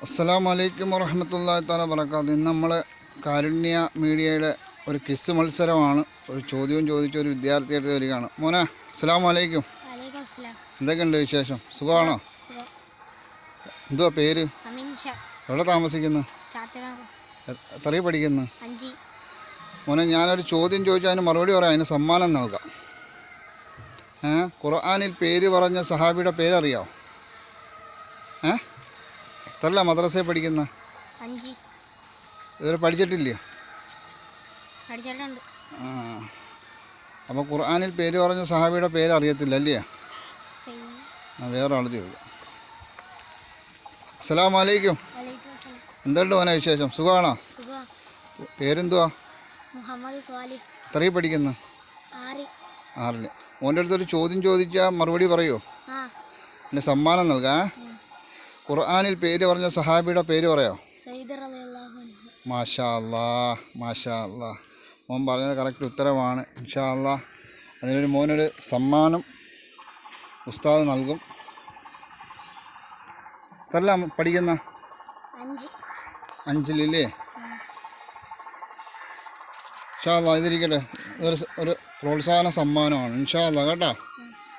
അസ്സലാമു അലൈക്കും വറഹ്മത്തുള്ളാഹി തആല വബറകാതുഹു. ഇന്ന് നമ്മൾ കാരുണ്യ മീഡിയയുടെ ഒരു ക്വിസ് മത്സരമാണ്. ഒരു ചോദ്യവും ചോദിച്ച ഒരു വിദ്യാർത്ഥി എടുത്ത് വരികയാണ്. മോനെ, അസ്സലാമു അലൈക്കും. എന്തൊക്കെയുണ്ട് വിശേഷം? സുഖമാണോ? എന്തുവാ പേര്? എവിടെ താമസിക്കുന്നു? എത്രയിൽ പഠിക്കുന്നു? മോനെ, ഞാനൊരു ചോദ്യം ചോദിച്ചാൽ അതിന് മറുപടി പറയാം, അതിന് സമ്മാനം നൽകാം. ഖുർആനിൽ പേര് പറഞ്ഞ സഹാബിയുടെ പേരറിയാമോ? എത്രല്ല മദ്രസയിൽ പഠിക്കുന്ന? ഇതുവരെ പഠിച്ചിട്ടില്ലേ? അപ്പോൾ ഖുർആനിൽ പേര് പറഞ്ഞ സഹാബിയുടെ പേര് അറിയത്തില്ല അല്ലേ? വേറെ ആൾ ചോദിക്കും. അസ്സലാമു അലൈക്കും. എന്തുണ്ട് മോനെ വിശേഷം? സുഖമാണോ? പേരെന്തുവാ? എത്രയിൽ പഠിക്കുന്നു? 6. മോൻ്റെ അടുത്തൊരു ചോദ്യം ചോദിച്ചാൽ മറുപടി പറയുമോ? പിന്നെ സമ്മാനം നൽകാം. ഖുർആനിൽ പേര് പറഞ്ഞ സഹാബിയുടെ പേര് പറയാമോ? മാഷാ അല്ലാഹ്, മാഷാ അല്ലാഹ്. മോൻ പറഞ്ഞത് കറക്റ്റ് ഉത്തരമാണ്. ഇൻഷാ അല്ലാഹ് അതിനൊരു മോനൊരു സമ്മാനം ഉസ്താദ് നൽകും. എത്രല്ല പഠിക്കുന്ന? 5-ലില്ലേ? ഇൻഷാ അല്ലാഹ് ഇതിരിക്കട്ടെ, ഒരു പ്രോത്സാഹന സമ്മാനമാണ്. ഇൻഷാ അല്ലാഹ് കേട്ടോ.